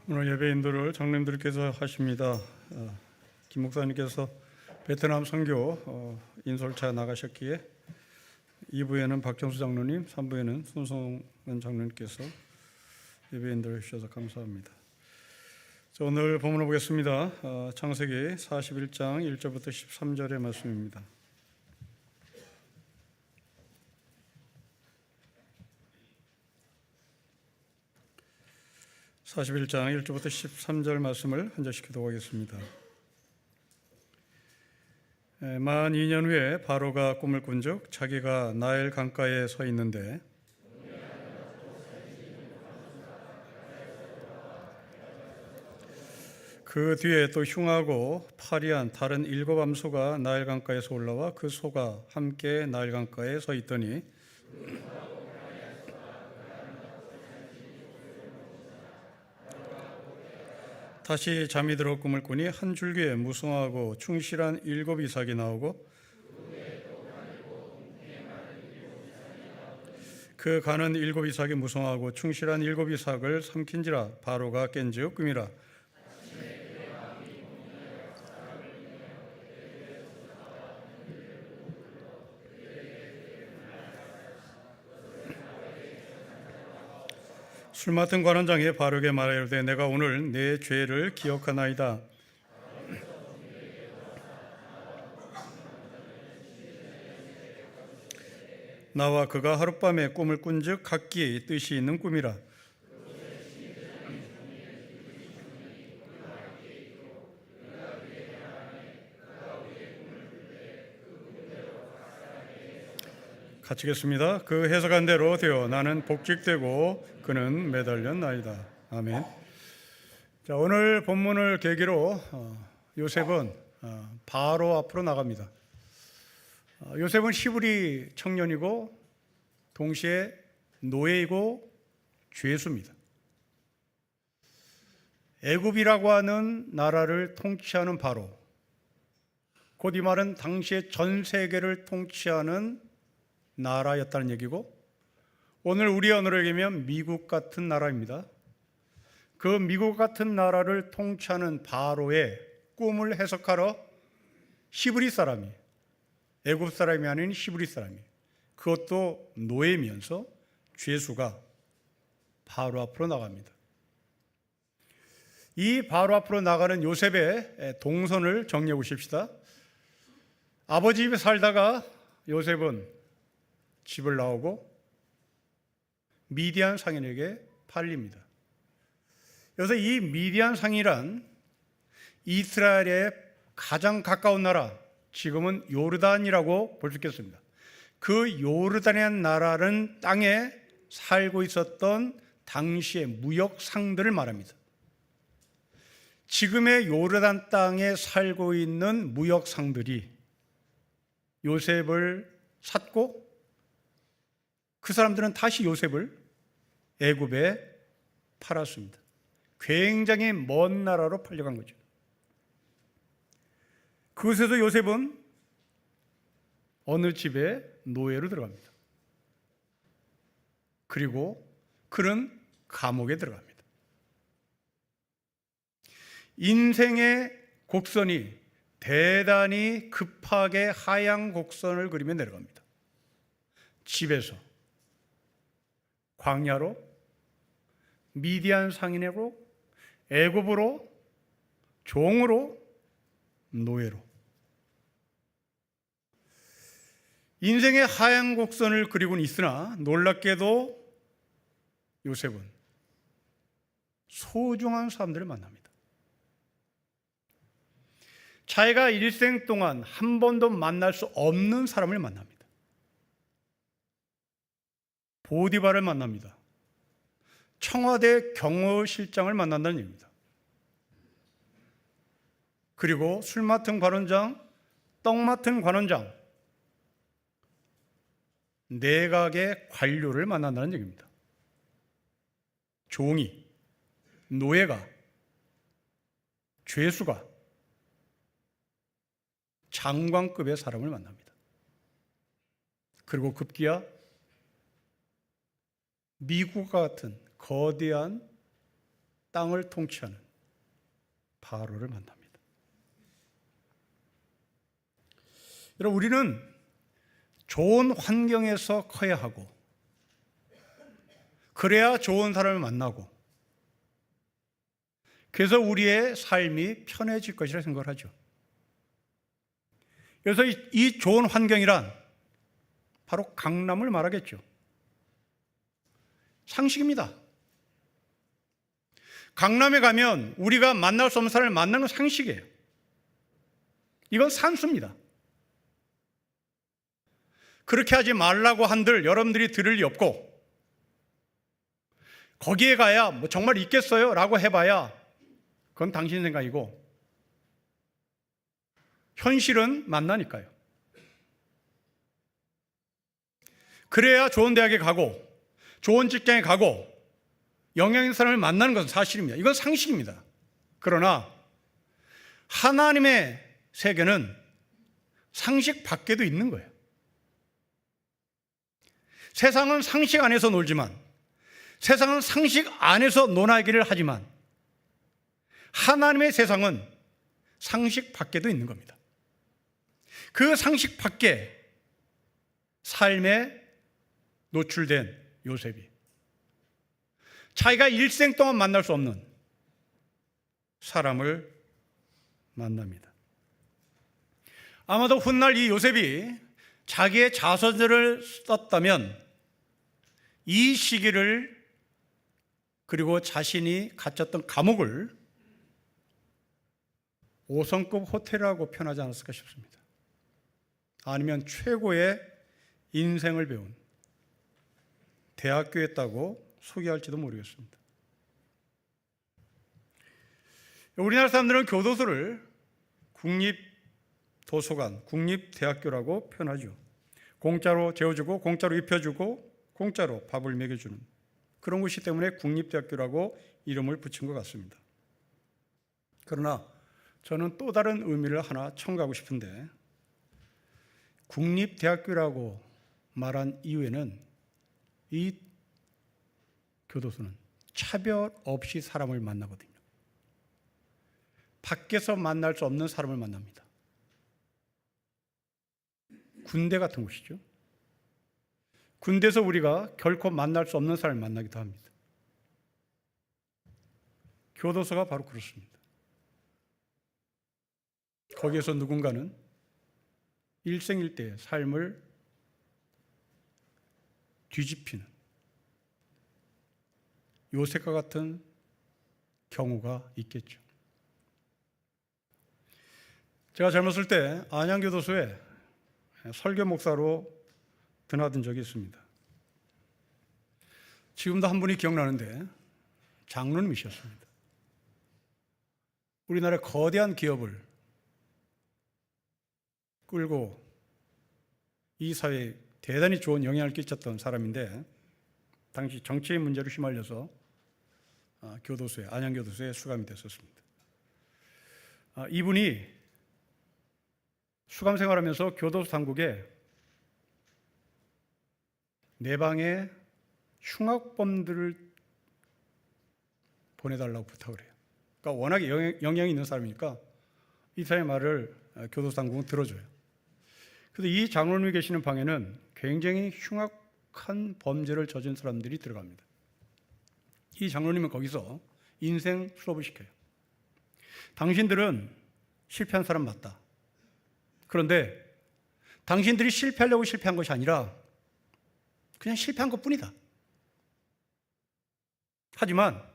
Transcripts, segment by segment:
오늘 예배 인도를 장로님들께서 하십니다. 김 목사님께서 베트남 선교 인솔차 나가셨기에 2부에는 박정수 장로님, 3부에는 손성은 장로님께서 예배 인도를 해주셔서 감사합니다. 자, 오늘 본문을 보겠습니다. 창세기 41장 1절부터 13절의 말씀입니다. (41장) 1절부터 13절 말씀을 한 절씩 기도하겠습니다. 만 2년 후에 바로가 꿈을 꾼즉 자기가 나일 강가에 서 있는데 그 뒤에 또 흉하고 파리한 다른 7 암소가 나일 강가에서 올라와 그 소가 함께 나일 강가에 서 있더니 다시 잠이 들어 꿈을 꾸니 한 줄기에 무성하고 충실한 7 이삭이 나오고 그 가는 7 이삭이 무성하고 충실한 7 이삭을 삼킨지라. 바로가 깬즉 꿈이라. 술 맡은 관원장이 바로에게 말하되 내가 오늘 내 죄를 기억하나이다. 나와 그가 하룻밤에 꿈을 꾼즉 각기 뜻이 있는 꿈이라. 갖추겠습니다. 그 해석한 대로 되어 나는 복직되고 그는 매달렸나이다. 아멘. 자, 오늘 본문을 계기로 요셉은 바로 앞으로 나갑니다. 요셉은 히브리 청년이고 동시에 노예이고 죄수입니다. 애굽이라고 하는 나라를 통치하는 바로, 곧 이 말은 당시에 전 세계를 통치하는 나라였다는 얘기고, 오늘 우리 언어로 얘기하면 미국 같은 나라입니다. 그 미국 같은 나라를 통치하는 바로의 꿈을 해석하러 히브리 사람이, 애굽 사람이 아닌 히브리 사람이, 그것도 노예면서 죄수가 바로 앞으로 나갑니다. 이 바로 앞으로 나가는 요셉의 동선을 정리해 보십시다. 아버지 집에 살다가 요셉은 집을 나오고 미디안 상인에게 팔립니다. 그래서 이 미디안 상이란 이스라엘의 가장 가까운 나라, 지금은 요르단이라고 볼 수 있겠습니다. 그 요르단이라는 나라는 땅에 살고 있었던 당시의 무역상들을 말합니다. 지금의 요르단 땅에 살고 있는 무역상들이 요셉을 샀고 그 사람들은 다시 요셉을 애굽에 팔았습니다. 굉장히 먼 나라로 팔려간 거죠. 그곳에서 요셉은 어느 집에 노예로 들어갑니다. 그리고 그는 감옥에 들어갑니다. 인생의 곡선이 대단히 급하게 하향 곡선을 그리며 내려갑니다. 집에서 광야로, 미디안 상인으로, 애굽으로, 종으로, 노예로. 인생의 하향 곡선을 그리고는 있으나 놀랍게도 요셉은 소중한 사람들을 만납니다. 자기가 일생 동안 한 번도 만날 수 없는 사람을 만납니다. 보디발을 만납니다. 청와대 경호실장을 만난다는 얘기입니다. 그리고 술 맡은 관원장, 떡 맡은 관원장, 내각의 관료를 만난다는 얘기입니다. 종이, 노예가, 죄수가 장관급의 사람을 만납니다. 그리고 급기야 미국과 같은 거대한 땅을 통치하는 바로를 만납니다. 여러분, 우리는 좋은 환경에서 커야 하고, 그래야 좋은 사람을 만나고, 그래서 우리의 삶이 편해질 것이라 생각을 하죠. 그래서 이 좋은 환경이란 바로 강남을 말하겠죠. 상식입니다. 강남에 가면 우리가 만날 수 없는 사람을 만나는 건 상식이에요. 이건 산수입니다. 그렇게 하지 말라고 한들 여러분들이 들을 리 없고, 거기에 가야 뭐 정말 있겠어요? 라고 해봐야 그건 당신 생각이고, 현실은 만나니까요. 그래야 좋은 대학에 가고 좋은 직장에 가고 영향 있는 사람을 만나는 것은 사실입니다. 이건 상식입니다. 그러나 하나님의 세계는 상식 밖에도 있는 거예요. 세상은 상식 안에서 놀지만, 세상은 상식 안에서 논하기를 하지만, 하나님의 세상은 상식 밖에도 있는 겁니다. 그 상식 밖에 삶에 노출된 요셉이 자기가 일생 동안 만날 수 없는 사람을 만납니다. 아마도 훗날 이 요셉이 자기의 자서전을 썼다면 이 시기를, 그리고 자신이 갇혔던 감옥을 5성급 호텔이라고 표현하지 않았을까 싶습니다. 아니면 최고의 인생을 배운 대학교였다고 소개할지도 모르겠습니다. 우리나라 사람들은 교도소를 국립도서관, 국립대학교라고 표현하죠. 공짜로 재워주고, 공짜로 입혀주고, 공짜로 밥을 먹여주는 그런 곳이기 때문에 국립대학교라고 이름을 붙인 것 같습니다. 그러나 저는 또 다른 의미를 하나 첨가하고 싶은데, 국립대학교라고 말한 이유에는 이 교도소는 차별 없이 사람을 만나거든요. 밖에서 만날 수 없는 사람을 만납니다. 군대 같은 곳이죠. 군대에서 우리가 결코 만날 수 없는 사람을 만나기도 합니다. 교도소가 바로 그렇습니다. 거기에서 누군가는 일생일대의 삶을 뒤집히는 요셉과 같은 경우가 있겠죠. 제가 젊었을 때 안양교도소에 설교 목사로 드나든 적이 있습니다. 지금도 한 분이 기억나는데 장로님이셨습니다. 우리나라의 거대한 기업을 끌고 이 사회에 대단히 좋은 영향을 끼쳤던 사람인데, 당시 정치의 문제로 휘말려서 교도소에, 안양교도소에 수감이 됐었습니다. 이분이 수감 생활하면서 교도소 당국에 내방에 흉악범들을 보내달라고 부탁을 해요. 그러니까 워낙에 영향이 있는 사람이니까 이 사람의 말을 교도소 당국은 들어줘요. 그래서 이 장로님이 계시는 방에는 굉장히 흉악한 범죄를 저지른 사람들이 들어갑니다. 이 장로님은 거기서 인생 수업을 시켜요. 당신들은 실패한 사람 맞다. 그런데 당신들이 실패하려고 실패한 것이 아니라 그냥 실패한 것뿐이다. 하지만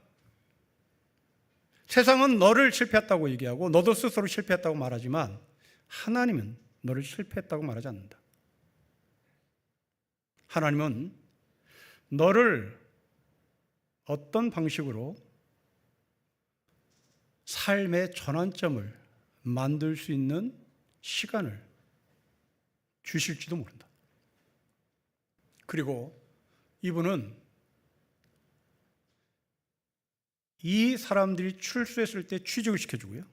세상은 너를 실패했다고 얘기하고 너도 스스로 실패했다고 말하지만 하나님은 너를 실패했다고 말하지 않는다. 하나님은 너를 어떤 방식으로 삶의 전환점을 만들 수 있는 시간을 주실지도 모른다. 그리고 이분은 이 사람들이 출소했을 때 취직을 시켜주고요.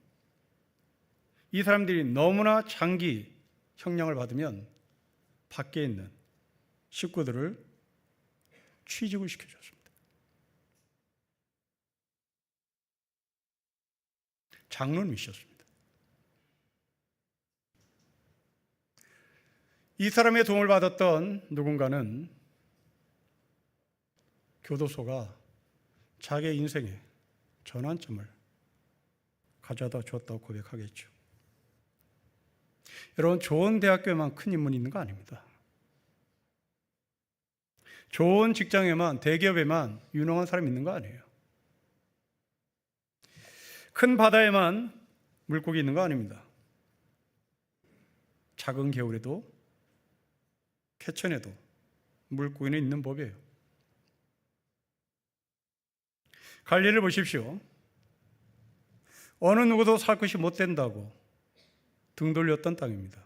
이 사람들이 너무나 장기 형량을 받으면 밖에 있는 식구들을 취직을 시켜줬습니다. 장로님이셨습니다. 이 사람의 도움을 받았던 누군가는 교도소가 자기의 인생의 전환점을 가져다 줬다고 고백하겠죠. 여러분, 좋은 대학교에만 큰 인물이 있는 거 아닙니다. 좋은 직장에만, 대기업에만 유능한 사람이 있는 거 아니에요. 큰 바다에만 물고기 있는 거 아닙니다. 작은 개울에도, 캐천에도 물고기는 있는 법이에요. 갈릴리를 보십시오. 어느 누구도 살 것이 못 된다고 등 돌렸던 땅입니다.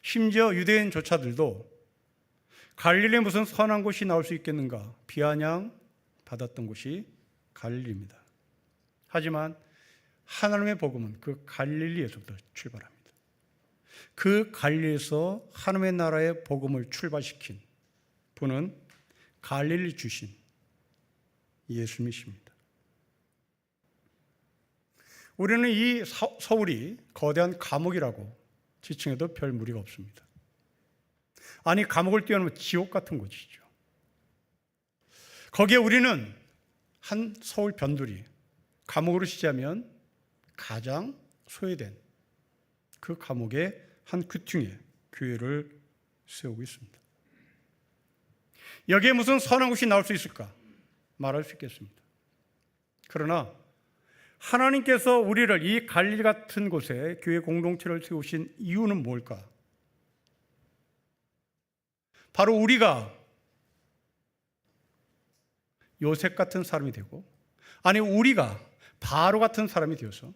심지어 유대인조차들도 갈릴리에 무슨 선한 곳이 나올 수 있겠는가 비아냥 받았던 곳이 갈릴리입니다. 하지만 하나님의 복음은 그 갈릴리에서부터 출발합니다. 그 갈릴리에서 하나님의 나라의 복음을 출발시킨 분은 갈릴리 주신 예수님이십니다. 우리는 이 서울이 거대한 감옥이라고 지칭해도 별 무리가 없습니다. 아니, 감옥을 뛰어넘은 지옥 같은 곳이죠. 거기에 우리는 한 서울 변두리, 감옥으로 시작하면 가장 소외된 그 감옥의 한 귀퉁이에 교회를 세우고 있습니다. 여기에 무슨 선한 곳이 나올 수 있을까? 말할 수 있겠습니다. 그러나 하나님께서 우리를 이 갈릴리 같은 곳에 교회 공동체를 세우신 이유는 뭘까? 바로 우리가 요셉 같은 사람이 되고, 아니 우리가 바로 같은 사람이 되어서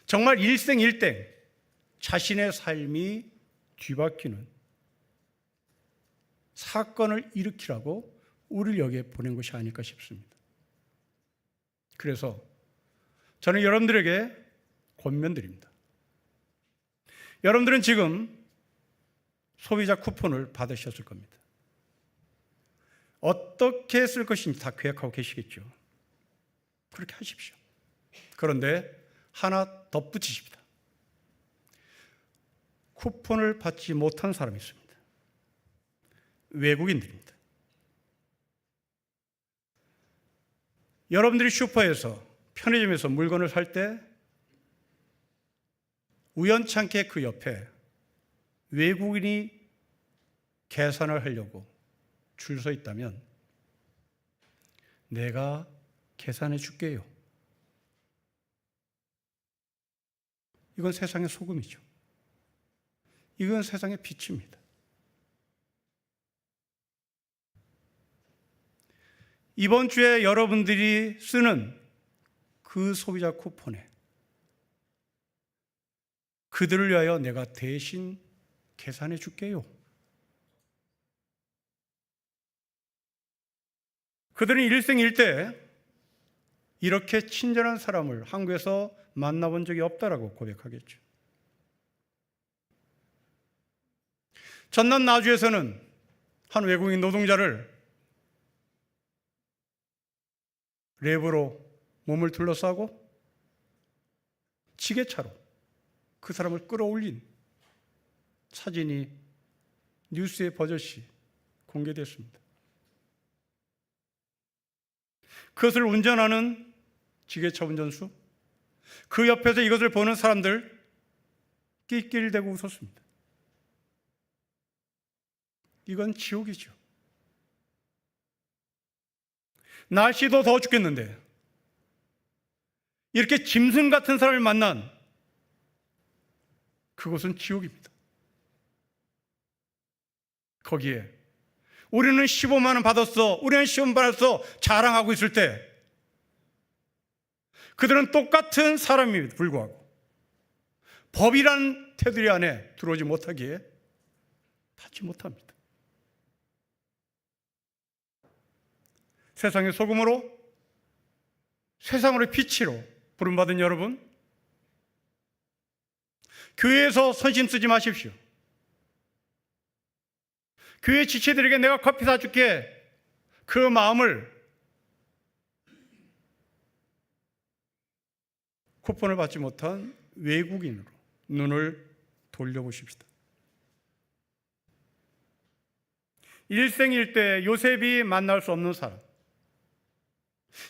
정말 일생일대 자신의 삶이 뒤바뀌는 사건을 일으키라고 우리를 여기에 보낸 것이 아닐까 싶습니다. 그래서 저는 여러분들에게 권면드립니다. 여러분들은 지금 소비자 쿠폰을 받으셨을 겁니다. 어떻게 쓸 것인지 다 계획하고 계시겠죠. 그렇게 하십시오. 그런데 하나 덧붙이십니다. 쿠폰을 받지 못한 사람이 있습니다. 외국인들입니다. 여러분들이 슈퍼에서, 편의점에서 물건을 살 때 우연찮게 그 옆에 외국인이 계산을 하려고 줄 서 있다면 내가 계산해 줄게요. 이건 세상의 소금이죠. 이건 세상의 빛입니다. 이번 주에 여러분들이 쓰는 그 소비자 쿠폰에 그들을 위하여 내가 대신 계산해 줄게요. 그들은 일생일대 이렇게 친절한 사람을 한국에서 만나본 적이 없다라고 고백하겠죠. 전남 나주에서는 한 외국인 노동자를 랩으로 몸을 둘러싸고 지게차로 그 사람을 끌어올린 사진이 뉴스에 버젓이 공개됐습니다. 그것을 운전하는 지게차 운전수, 그 옆에서 이것을 보는 사람들 낄낄대고 웃었습니다. 이건 지옥이죠. 날씨도 더워 죽겠는데 이렇게 짐승 같은 사람을 만난 그곳은 지옥입니다. 거기에 우리는 15만 원 받았어, 우리는 15만 원 받았어 자랑하고 있을 때 그들은 똑같은 사람임에도 불구하고 법이란 테두리 안에 들어오지 못하기에 받지 못합니다. 세상의 소금으로, 세상으로의 빛으로 부름받은 여러분, 교회에서 선심 쓰지 마십시오. 교회 지체들에게 내가 커피 사줄게, 그 마음을 쿠폰을 받지 못한 외국인으로 눈을 돌려보십시다. 일생일대 요셉이 만날 수 없는 사람,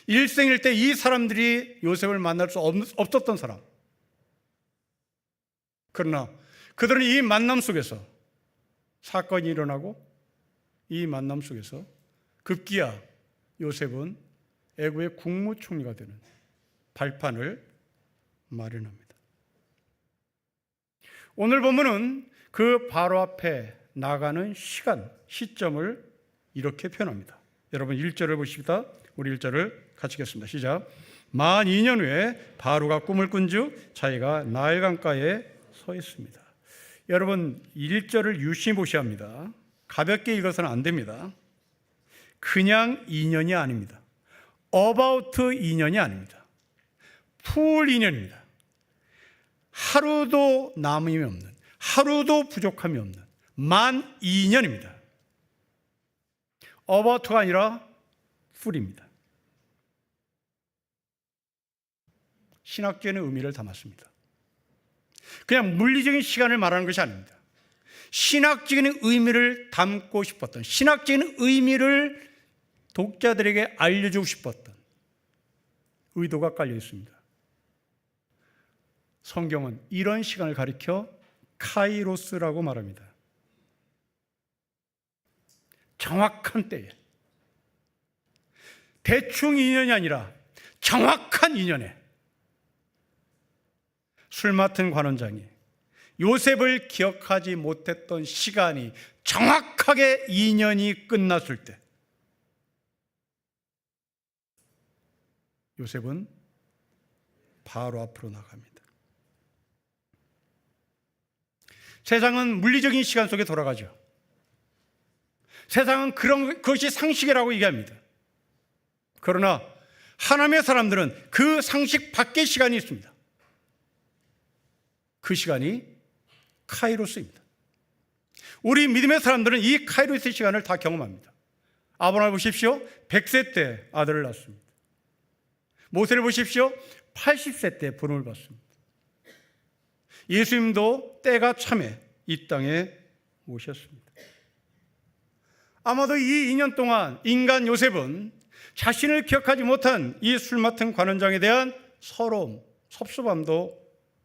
일생일대 이 사람들이 요셉을 만날 수 없었던 사람. 그러나 그들은 이 만남 속에서 사건이 일어나고 이 만남 속에서 급기야 요셉은 애굽의 국무총리가 되는 발판을 마련합니다. 오늘 본문은 그 바로 앞에 나가는 시점을 이렇게 표현합니다. 여러분 1절을 보십시다. 우리 1절을 같이 읽겠습니다. 시작. 만 2년 후에 바로가 꿈을 꾼즉 자기가 나일 강가에 서 있습니다. 여러분 1절을 유심히 보셔야 합니다. 가볍게 읽어서는 안 됩니다. 그냥 2년이 아닙니다. about 2년이 아닙니다. 풀 2년입니다. 하루도 남음이 없는, 하루도 부족함이 없는 만 2년입니다. about가 아니라 풀입니다. 신학적인 의미를 담았습니다. 그냥 물리적인 시간을 말하는 것이 아닙니다. 신학적인 의미를 담고 싶었던, 신학적인 의미를 독자들에게 알려주고 싶었던 의도가 깔려 있습니다. 성경은 이런 시간을 가리켜 카이로스라고 말합니다. 정확한 때에, 대충 2년이 아니라 정확한 2년에 술 맡은 관원장이 요셉을 기억하지 못했던 시간이 정확하게 2년이 끝났을 때 요셉은 바로 앞으로 나갑니다. 세상은 물리적인 시간 속에 돌아가죠. 세상은 그것이 상식이라고 얘기합니다. 그러나 하나님의 사람들은 그 상식 밖의 시간이 있습니다. 그 시간이 카이로스입니다. 우리 믿음의 사람들은 이 카이로스의 시간을 다 경험합니다. 아브라함을 보십시오. 100세 때 아들을 낳습니다. 모세를 보십시오. 80세 때 부름을 받습니다. 예수님도 때가 참에 이 땅에 오셨습니다. 아마도 이 2년 동안 인간 요셉은 자신을 기억하지 못한 이 술 맡은 관원장에 대한 서러움, 섭섭함도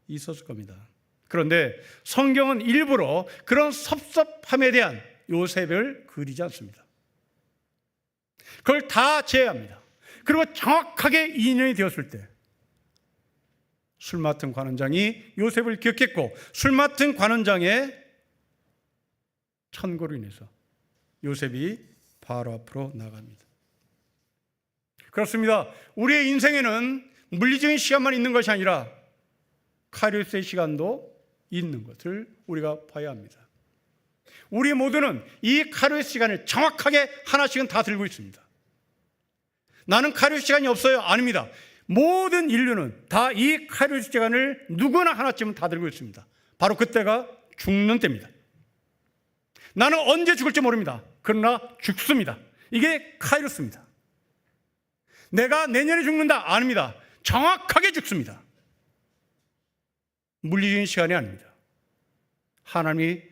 있었을 겁니다. 그런데 성경은 일부러 그런 섭섭함에 대한 요셉을 그리지 않습니다. 그걸 다 제외합니다. 그리고 정확하게 2년이 되었을 때 술 맡은 관원장이 요셉을 기억했고 술 맡은 관원장의 천고로 인해서 요셉이 바로 앞으로 나갑니다. 그렇습니다. 우리의 인생에는 물리적인 시간만 있는 것이 아니라 카이로스의 시간도 있는 것을 우리가 봐야 합니다. 우리 모두는 이 카이로스 시간을 정확하게 하나씩은 다 들고 있습니다. 나는 카이로스 시간이 없어요. 아닙니다. 모든 인류는 다 이 카이로스 시간을 누구나 하나쯤은 다 들고 있습니다. 바로 그때가 죽는 때입니다. 나는 언제 죽을지 모릅니다. 그러나 죽습니다. 이게 카이로스입니다. 내가 내년에 죽는다? 아닙니다. 정확하게 죽습니다. 물리적인 시간이 아닙니다. 하나님이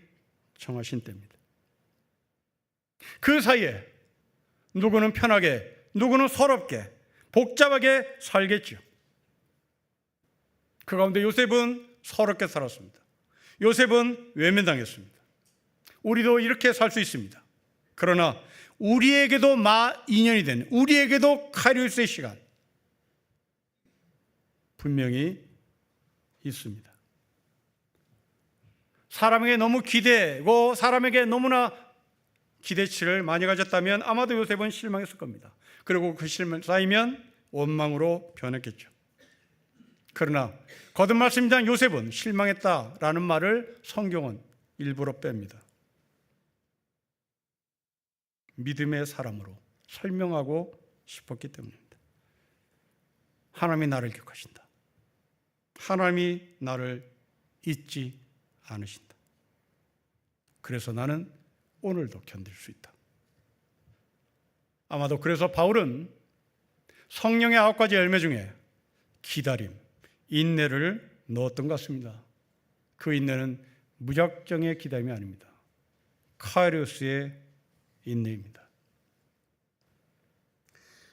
정하신 때입니다. 그 사이에 누구는 편하게, 누구는 서럽게, 복잡하게 살겠죠. 그 가운데 요셉은 서럽게 살았습니다. 요셉은 외면당했습니다. 우리도 이렇게 살 수 있습니다. 그러나 우리에게도 마 2년이 된, 우리에게도 카이로스의 시간 분명히 있습니다. 사람에게 너무 기대고 사람에게 너무나 기대치를 많이 가졌다면 아마도 요셉은 실망했을 겁니다. 그리고 그 실망 쌓이면 원망으로 변했겠죠. 그러나 거듭 말씀드린 요셉은 실망했다라는 말을 성경은 일부러 뺍니다. 믿음의 사람으로 설명하고 싶었기 때문입니다. 하나님이 나를 기억하신다. 하나님이 나를 잊지 않으신다. 그래서 나는 오늘도 견딜 수 있다. 아마도 그래서 바울은 성령의 9가지 열매 중에 기다림, 인내를 넣었던 것 같습니다. 그 인내는 무작정의 기다림이 아닙니다. 카이로스의 인내입니다.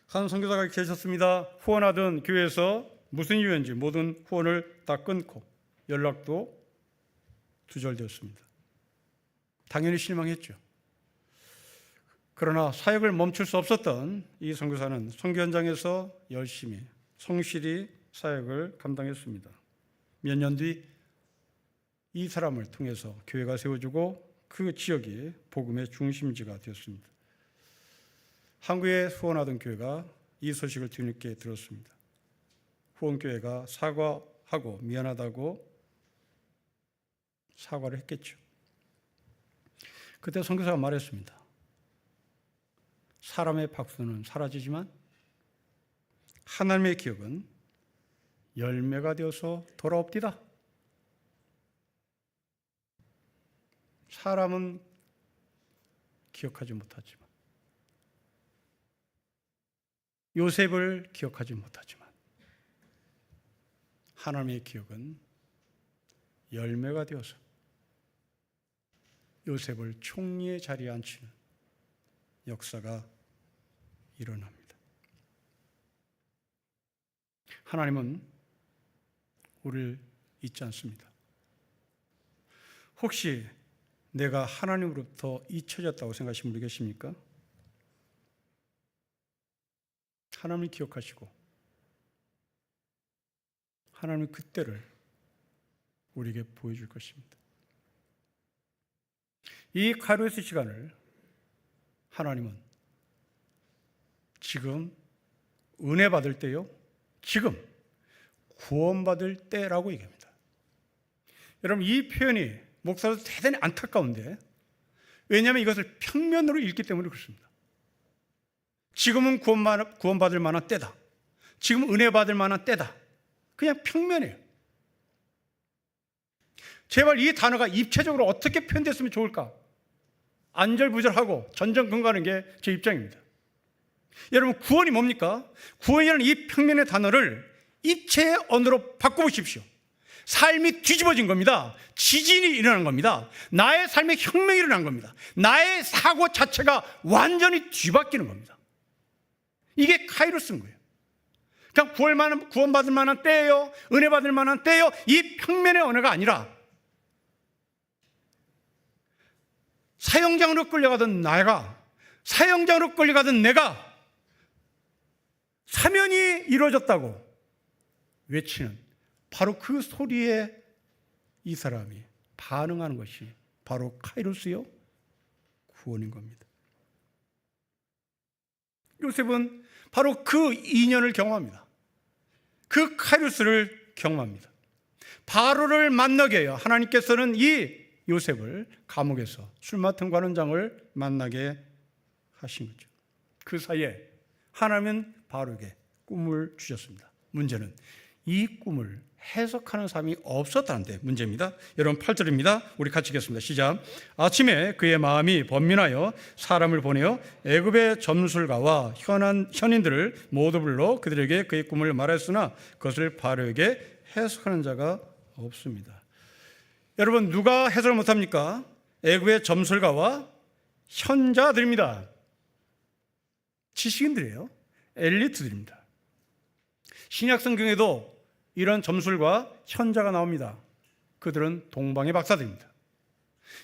한 선교사가 계셨습니다. 후원하던 교회에서 무슨 이유인지 모든 후원을 다 끊고 연락도 두절되었습니다. 당연히 실망했죠. 그러나 사역을 멈출 수 없었던 이 선교사는 선교 현장에서 열심히 성실히 사역을 감당했습니다. 몇 년 뒤 이 사람을 통해서 교회가 세워지고 그 지역이 복음의 중심지가 되었습니다. 한국에 후원하던 교회가 이 소식을 뒤늦게 들었습니다. 후원교회가 사과하고 미안하다고 사과를 했겠죠. 그때 선교사가 말했습니다. 사람의 박수는 사라지지만 하나님의 기억은 열매가 되어서 돌아옵디다. 사람은 기억하지 못하지만, 요셉을 기억하지 못하지만 하나님의 기억은 열매가 되어서 요셉을 총리의 자리에 앉히는 역사가 일어납니다. 하나님은 우리를 잊지 않습니다. 혹시 내가 하나님으로부터 잊혀졌다고 생각하시는 분이 계십니까? 하나님을 기억하시고 하나님의 그때를 우리에게 보여줄 것입니다. 이 카이로스 시간을 하나님은 지금 은혜 받을 때요, 지금 구원받을 때라고 얘기합니다. 여러분, 이 표현이 목사도 대단히 안타까운데, 왜냐하면 이것을 평면으로 읽기 때문에 그렇습니다. 지금은 구원받을 만한 때다. 지금 은혜 받을 만한 때다. 그냥 평면이에요. 제발 이 단어가 입체적으로 어떻게 표현됐으면 좋을까? 안절부절하고 전전긍긍하는 게 제 입장입니다. 여러분, 구원이 뭡니까? 구원이라는 이 평면의 단어를 입체의 언어로 바꿔보십시오. 삶이 뒤집어진 겁니다. 지진이 일어난 겁니다. 나의 삶의 혁명이 일어난 겁니다. 나의 사고 자체가 완전히 뒤바뀌는 겁니다. 이게 카이로스인 거예요. 그냥 구원받을 만한 때예요, 은혜 받을 만한 때예요, 이 평면의 언어가 아니라 사형장으로 끌려가던 사형장으로 끌려가던 내가 사면이 이루어졌다고 외치는 바로 그 소리에 이 사람이 반응하는 것이 바로 카이로스요, 구원인 겁니다. 요셉은 바로 그 인연을 경험합니다. 그 카이로스를 경험합니다. 바로를 만나게 해요. 하나님께서는 이 요셉을 감옥에서 술 맡은 관원장을 만나게 하신 거죠. 그 사이에 하나님은 바로에게 꿈을 주셨습니다. 문제는 이 꿈을 해석하는 사람이 없었다는 데 문제입니다. 여러분, 8절입니다. 우리 같이 읽겠습니다. 시작. 아침에 그의 마음이 번민하여 사람을 보내어 애굽의 점술가와 현인들을 모두 불러 그들에게 그의 꿈을 말했으나 그것을 바로에게 해석하는 자가 없습니다. 여러분, 누가 해석을 못합니까? 애굽의 점술가와 현자들입니다. 지식인들이에요. 엘리트들입니다. 신약 성경에도 이런 점술과 현자가 나옵니다. 그들은 동방의 박사들입니다.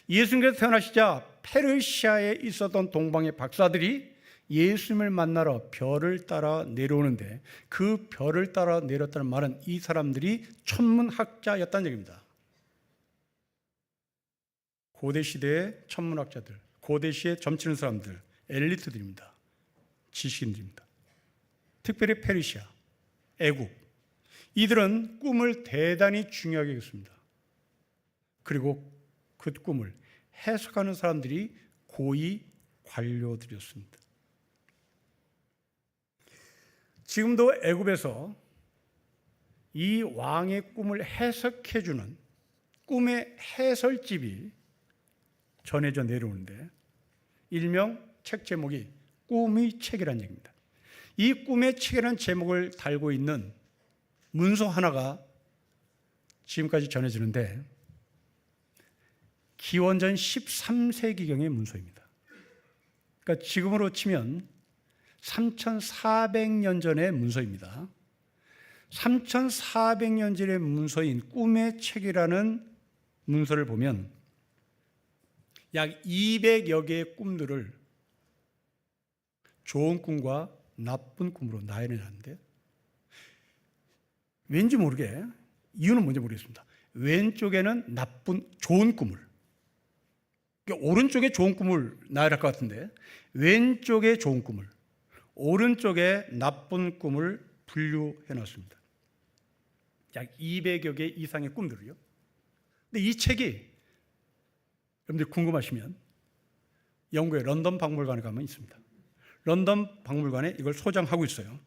예수님께서 태어나시자 페르시아에 있었던 동방의 박사들이 예수님을 만나러 별을 따라 내려오는데, 그 별을 따라 내렸다는 말은 이 사람들이 천문학자였다는 얘기입니다. 고대 시대의 천문학자들, 고대 시에 점치는 사람들, 엘리트들입니다. 지식인들입니다. 특별히 페르시아, 애국, 이들은 꿈을 대단히 중요하게 여겼습니다. 그리고 그 꿈을 해석하는 사람들이 고위 관료들이었습니다. 지금도 애굽에서 이 왕의 꿈을 해석해주는 꿈의 해설집이 전해져 내려오는데, 일명 책 제목이 꿈의 책이라는 얘기입니다. 이 꿈의 책이라는 제목을 달고 있는 문서 하나가 지금까지 전해지는데 기원전 13세기경의 문서입니다. 그러니까 지금으로 치면 3,400년 전의 문서입니다. 3,400년 전의 문서인 꿈의 책이라는 문서를 보면 약 200여 개의 꿈들을 좋은 꿈과 나쁜 꿈으로 나열해놨는데 왠지 모르게 이유는 뭔지 모르겠습니다. 왼쪽에는 좋은 꿈을, 그러니까 오른쪽에 좋은 꿈을 나열할 것 같은데 왼쪽에 좋은 꿈을, 오른쪽에 나쁜 꿈을 분류해놨습니다. 약 200여 개 이상의 꿈들을요. 근데 이 책이 여러분들 궁금하시면 영국의 런던 박물관에 가면 있습니다. 런던 박물관에 이걸 소장하고 있어요.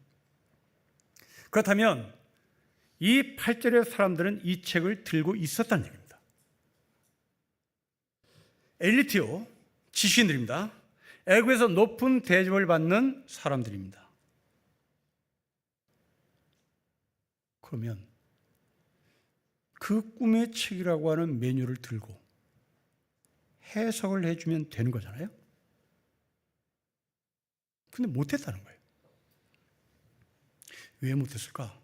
그렇다면 이 8절의 사람들은 이 책을 들고 있었다는 얘기입니다. 엘리트요, 지식인들입니다. 애국에서 높은 대접을 받는 사람들입니다. 그러면 그 꿈의 책이라고 하는 메뉴를 들고 해석을 해주면 되는 거잖아요. 근데 못했다는 거예요. 왜 못했을까?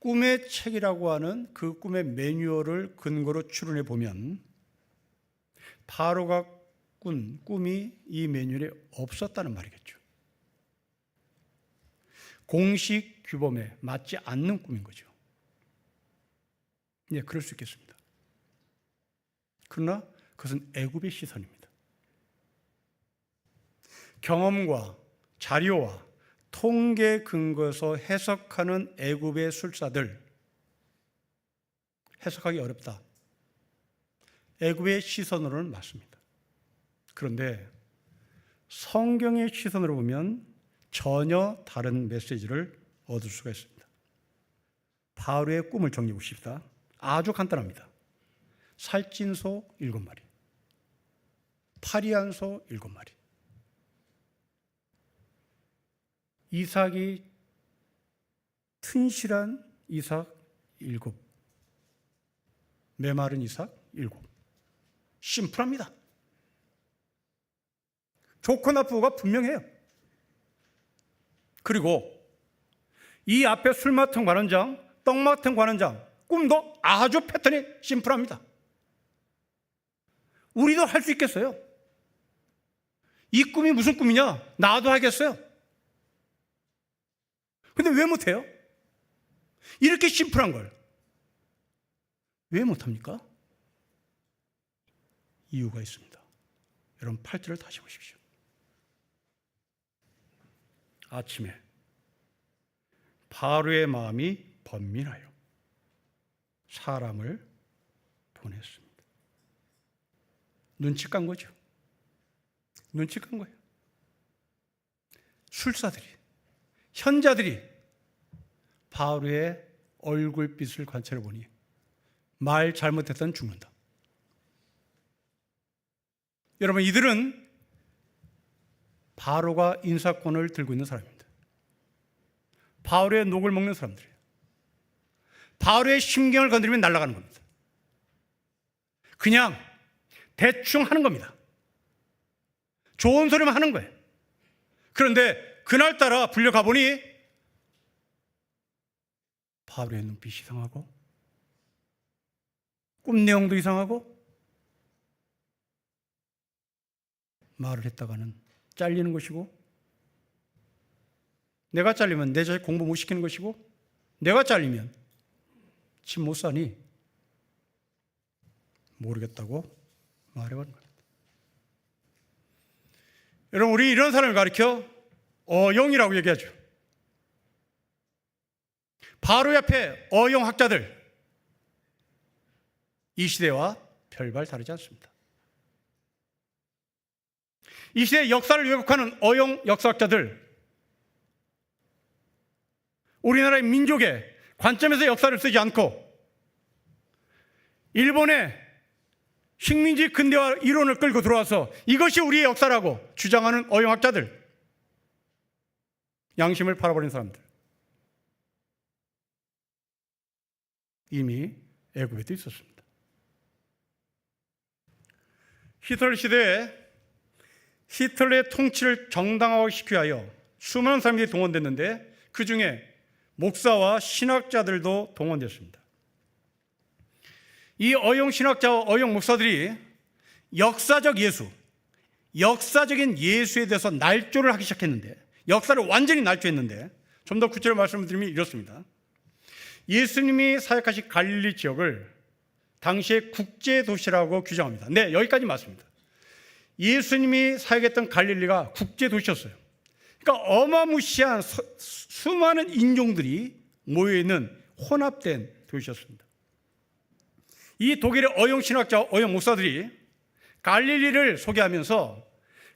꿈의 책이라고 하는 그 꿈의 매뉴얼을 근거로 추론해 보면 바로가 꾼 꿈이 이 매뉴얼에 없었다는 말이겠죠. 공식 규범에 맞지 않는 꿈인 거죠. 네, 그럴 수 있겠습니다. 그러나 그것은 애굽의 시선입니다. 경험과 자료와 통계 근거에서 해석하는 애굽의 술사들, 해석하기 어렵다. 애굽의 시선으로는 맞습니다. 그런데 성경의 시선으로 보면 전혀 다른 메시지를 얻을 수가 있습니다. 바로의 꿈을 정리해 보십시다. 아주 간단합니다. 살찐 소 7마리, 파리한 소 7마리, 이삭이 튼실한 이삭 7, 메마른 이삭 7. 심플합니다. 좋고 나쁘고가 분명해요. 그리고 이 앞에 술 맡은 관원장, 떡 맡은 관원장, 꿈도 아주 패턴이 심플합니다. 우리도 할 수 있겠어요? 이 꿈이 무슨 꿈이냐? 나도 하겠어요. 근데 왜 못해요? 이렇게 심플한 걸 왜 못합니까? 이유가 있습니다. 여러분 8절을 다시 보십시오. 아침에 바로의 마음이 번민하여 사람을 보냈습니다. 눈치 깐 거죠. 눈치 깐 거예요. 술사들이, 현자들이 바로의 얼굴빛을 관찰해 보니 말 잘못했다면 죽는다. 여러분, 이들은 바로가 인사권을 들고 있는 사람입니다. 바로의 녹을 먹는 사람들이에요. 바로의 심경을 건드리면 날아가는 겁니다. 그냥 대충 하는 겁니다. 좋은 소리만 하는 거예요. 그런데 그날따라 불려가 보니 바로의 눈빛이 이상하고 꿈 내용도 이상하고 말을 했다가는 잘리는 것이고, 내가 잘리면 내 자식 공부 못 시키는 것이고, 내가 잘리면 집 못 사니 모르겠다고 말해버린 겁니다. 여러분, 우리 이런 사람을 가리켜 어용이라고 얘기하죠. 바로 옆에 어용학자들, 이 시대와 별반 다르지 않습니다. 이 시대의 역사를 왜곡하는 어용 역사학자들, 우리나라의 민족의 관점에서 역사를 쓰지 않고 일본의 식민지 근대화 이론을 끌고 들어와서 이것이 우리의 역사라고 주장하는 어용학자들, 양심을 팔아버린 사람들, 이미 애국에도 있었습니다. 히틀러 시대에 히틀러의 통치를 정당화시키기 위하여 수많은 사람들이 동원됐는데 그 중에 목사와 신학자들도 동원됐습니다. 이 어용 신학자와 어용 목사들이 역사적인 예수에 대해서 날조를 하기 시작했는데, 역사를 완전히 날조했는데, 좀 더 구체적으로 말씀드리면 이렇습니다. 예수님이 사역하신 갈릴리 지역을 당시의 국제도시라고 규정합니다. 네, 여기까지 맞습니다. 예수님이 사역했던 갈릴리가 국제도시였어요. 그러니까 어마무시한 수많은 인종들이 모여있는 혼합된 도시였습니다. 이 독일의 어용 신학자, 어용 목사들이 갈릴리를 소개하면서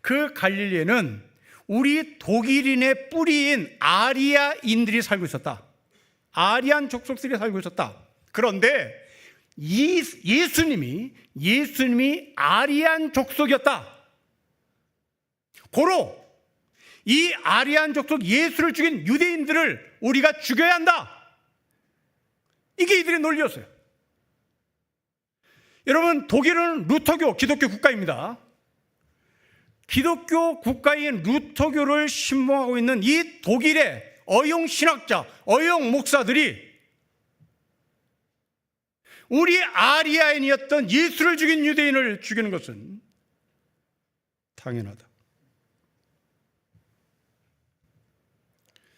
그 갈릴리에는 우리 독일인의 뿌리인 아리아인들이 살고 있었다. 아리안 족속들이 살고 있었다. 그런데 예수님이 아리안 족속이었다. 고로 이 아리안 족속 예수를 죽인 유대인들을 우리가 죽여야 한다. 이게 이들의 논리였어요. 여러분, 독일은 루터교, 기독교 국가입니다. 기독교 국가인 루터교를 신봉하고 있는 이 독일의 어용 신학자, 어용 목사들이 우리 아리아인이었던 예수를 죽인 유대인을 죽이는 것은 당연하다.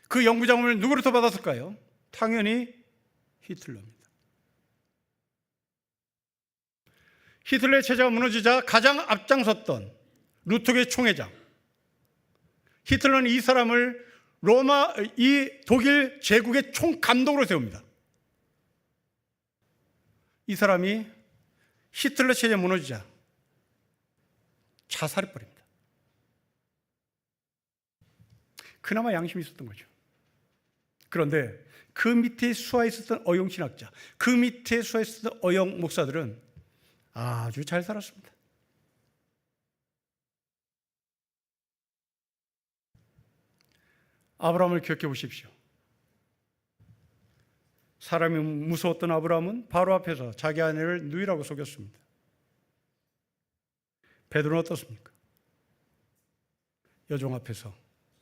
그 영구자금을 누구로부터 받았을까요? 당연히 히틀러입니다. 히틀러의 체제가 무너지자 가장 앞장섰던 루터교의 총회장, 히틀러는 이 사람을 이 독일 제국의 총감독으로 세웁니다. 이 사람이 히틀러 체제 무너지자 자살해버립니다. 그나마 양심이 있었던 거죠. 그런데 그 밑에 수하에 있었던 어용 신학자, 그 밑에 수하에 있었던 어용 목사들은 아주 잘 살았습니다. 아브라함을 기억해 보십시오. 사람이 무서웠던 아브라함은 바로 앞에서 자기 아내를 누이라고 속였습니다. 베드로는 어떻습니까? 여종 앞에서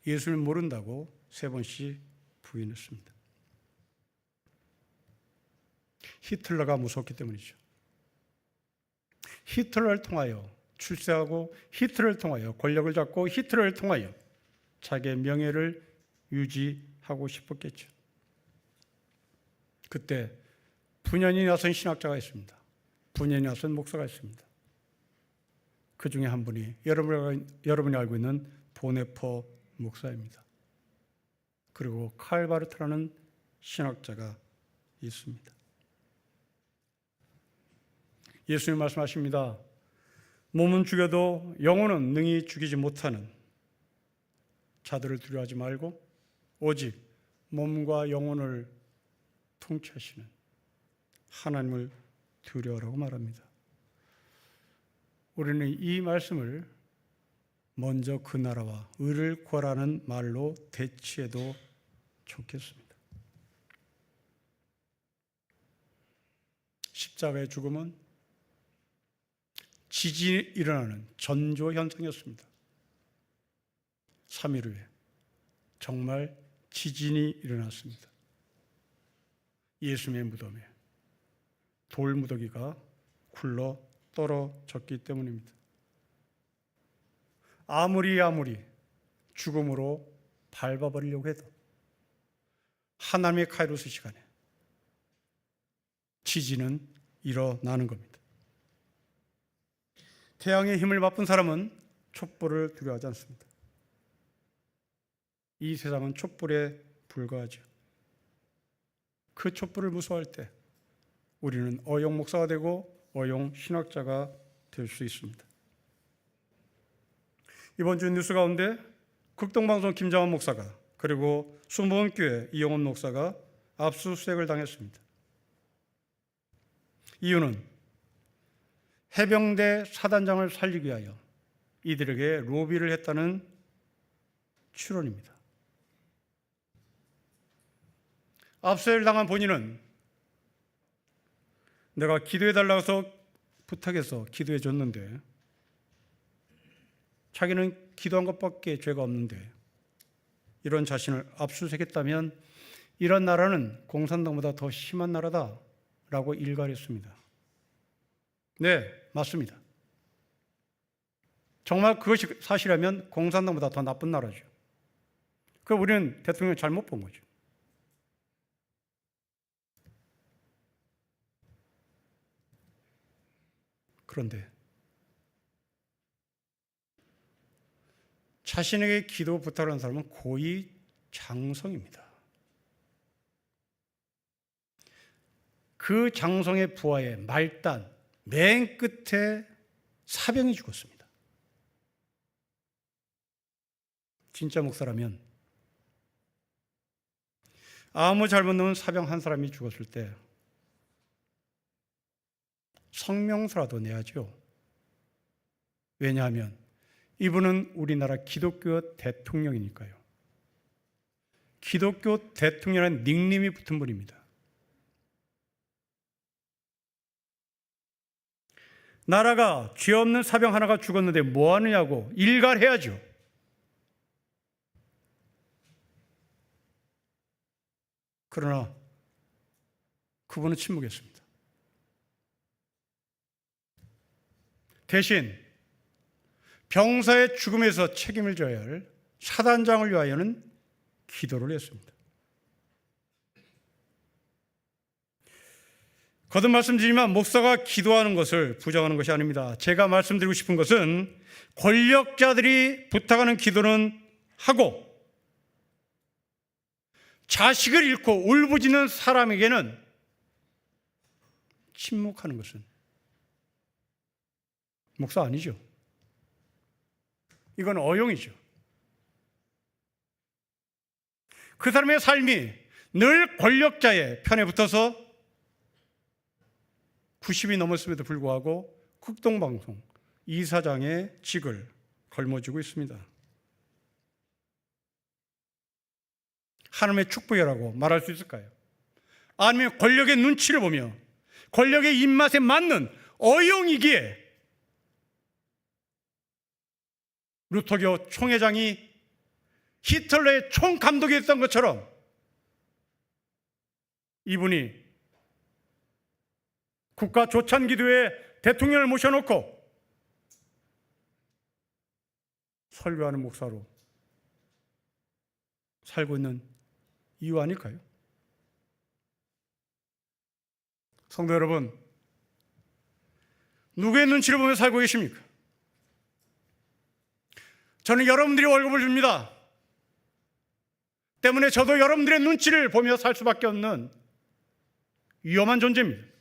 예수를 모른다고 3번씩 부인했습니다. 히틀러가 무섭기 때문이죠. 히틀러를 통하여 출세하고, 히틀러를 통하여 권력을 잡고, 히틀러를 통하여 자기의 명예를 유지하고 싶었겠죠. 그때 분연히 나선 신학자가 있습니다. 분연히 나선 목사가 있습니다. 그 중에 한 분이 여러분이 알고 있는 보네퍼 목사입니다. 그리고 칼바르트라는 신학자가 있습니다. 예수님 말씀하십니다. 몸은 죽여도 영혼은 능히 죽이지 못하는 자들을 두려워하지 말고 오직 몸과 영혼을 통치하시는 하나님을 두려워라고 말합니다. 우리는 이 말씀을 먼저 그 나라와 의를 구하라는 말로 대치해도 좋겠습니다. 십자가의 죽음은 지진이 일어나는 전조 현상이었습니다. 3일 후에 정말 지진이 일어났습니다. 예수님의 무덤에 돌무더기가 굴러 떨어졌기 때문입니다. 아무리 죽음으로 밟아버리려고 해도 하나님의 카이로스 시간에 지진은 일어나는 겁니다. 태양의 힘을 맛본 사람은 촛불을 두려워하지 않습니다. 이 세상은 촛불에 불과하죠. 그 촛불을 무서워할 때 우리는 어용 목사가 되고 어용 신학자가 될 수 있습니다. 이번 주 뉴스 가운데 극동방송 김장원 목사가 그리고 수목원교회 이영원 목사가 압수수색을 당했습니다. 이유는 해병대 사단장을 살리기 위하여 이들에게 로비를 했다는 추론입니다. 압수수색을 당한 본인은 내가 기도해달라고 해서 부탁해서 기도해 줬는데 자기는 기도한 것밖에 죄가 없는데 이런 자신을 압수수색했다면 이런 나라는 공산당보다 더 심한 나라다라고 일갈했습니다. 네, 맞습니다. 정말 그것이 사실이라면 공산당보다 더 나쁜 나라죠. 그 우리는 대통령 잘못 본 거죠. 그런데 자신에게 기도 부탁하는 사람은 고이 장성입니다. 그 장성의 부하의 말단 맨 끝에 사병이 죽었습니다. 진짜 목사라면 아무 잘못 없는 사병 한 사람이 죽었을 때 성명서라도 내야죠. 왜냐하면 이분은 우리나라 기독교 대통령이니까요. 기독교 대통령이라는 닉네임이 붙은 분입니다. 나라가 죄 없는 사병 하나가 죽었는데 뭐 하느냐고 일갈해야죠. 그러나 그분은 침묵했습니다. 대신 병사의 죽음에서 책임을 져야 할 사단장을 위하여는 기도를 했습니다. 거듭 말씀드리지만 목사가 기도하는 것을 부정하는 것이 아닙니다. 제가 말씀드리고 싶은 것은 권력자들이 부탁하는 기도는 하고 자식을 잃고 울부짖는 사람에게는 침묵하는 것은 목사 아니죠. 이건 어용이죠. 그 사람의 삶이 늘 권력자의 편에 붙어서 90이 넘었음에도 불구하고 극동방송 이사장의 직을 걸머쥐고 있습니다. 하나님의 축복이라고 말할 수 있을까요? 아니면 권력의 눈치를 보며 권력의 입맛에 맞는 어용이기에 루터교 총회장이 히틀러의 총감독이었던 것처럼 이분이 국가 조찬기도회 대통령을 모셔놓고 설교하는 목사로 살고 있는 이유 아닐까요? 성도 여러분, 누구의 눈치를 보며 살고 계십니까? 저는 여러분들이 월급을 줍니다. 때문에 저도 여러분들의 눈치를 보며 살 수밖에 없는 위험한 존재입니다.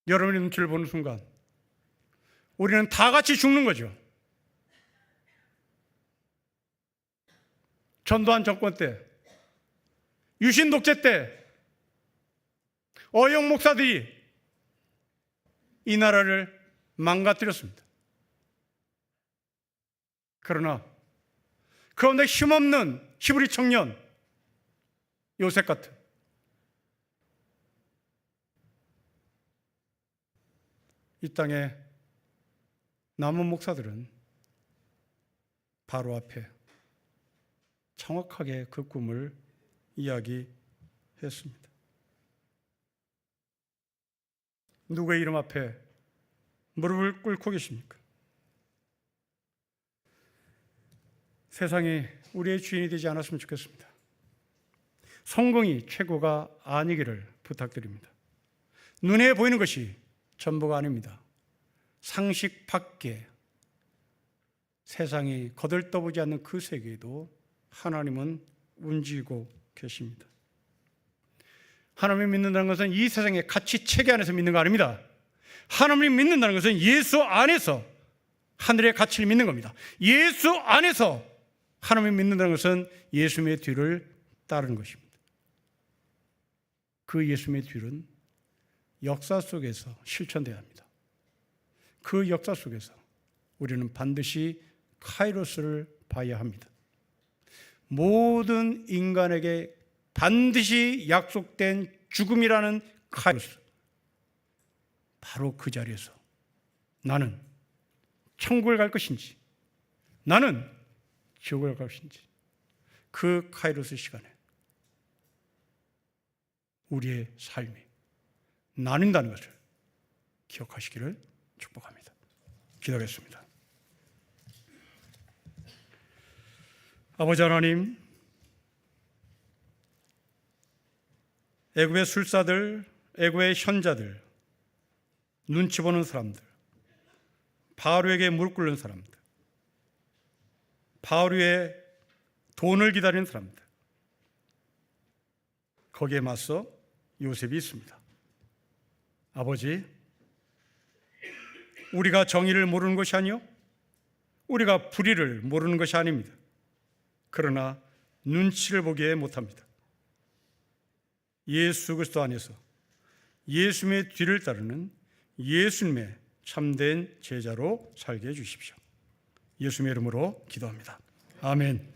여러분의 눈치를 보는 순간 우리는 다 같이 죽는 거죠. 전두환 정권 때, 유신 독재 때 어용 목사들이 이 나라를 망가뜨렸습니다. 그러나 그런데 힘없는 히브리 청년 요셉 같은 이 땅에 남은 목사들은 바로 앞에 정확하게 그 꿈을 이야기했습니다. 누구의 이름 앞에 무릎을 꿇고 계십니까? 세상이 우리의 주인이 되지 않았으면 좋겠습니다. 성공이 최고가 아니기를 부탁드립니다. 눈에 보이는 것이 전부가 아닙니다. 상식 밖에 세상이 거들떠보지 않는 그 세계에도 하나님은 움직이고 계십니다. 하나님을 믿는다는 것은 이 세상의 가치 체계 안에서 믿는 거 아닙니다. 하나님을 믿는다는 것은 예수 안에서 하늘의 가치를 믿는 겁니다. 예수 안에서 하나님을 믿는다는 것은 예수님의 뒤를 따르는 것입니다. 그 예수님의 뒤는 역사 속에서 실천돼야 합니다. 그 역사 속에서 우리는 반드시 카이로스를 봐야 합니다. 모든 인간에게 반드시 약속된 죽음이라는 카이로스, 바로 그 자리에서 나는 천국을 갈 것인지 나는 지옥을 갈 것인지, 그 카이로스 시간에 우리의 삶이 나뉜다는 것을 기억하시기를 축복합니다. 기도하겠습니다. 아버지 하나님, 애굽의 술사들, 애굽의 현자들, 눈치 보는 사람들, 바로에게 무릎 꿇는 사람들, 바로의 돈을 기다리는 사람들, 거기에 맞서 요셉이 있습니다. 아버지, 우리가 정의를 모르는 것이 아니요 우리가 불의를 모르는 것이 아닙니다. 그러나 눈치를 보기에 못합니다. 예수 그리스도 안에서 예수님의 뒤를 따르는 예수님의 참된 제자로 살게 해주십시오. 예수님의 이름으로 기도합니다. 아멘.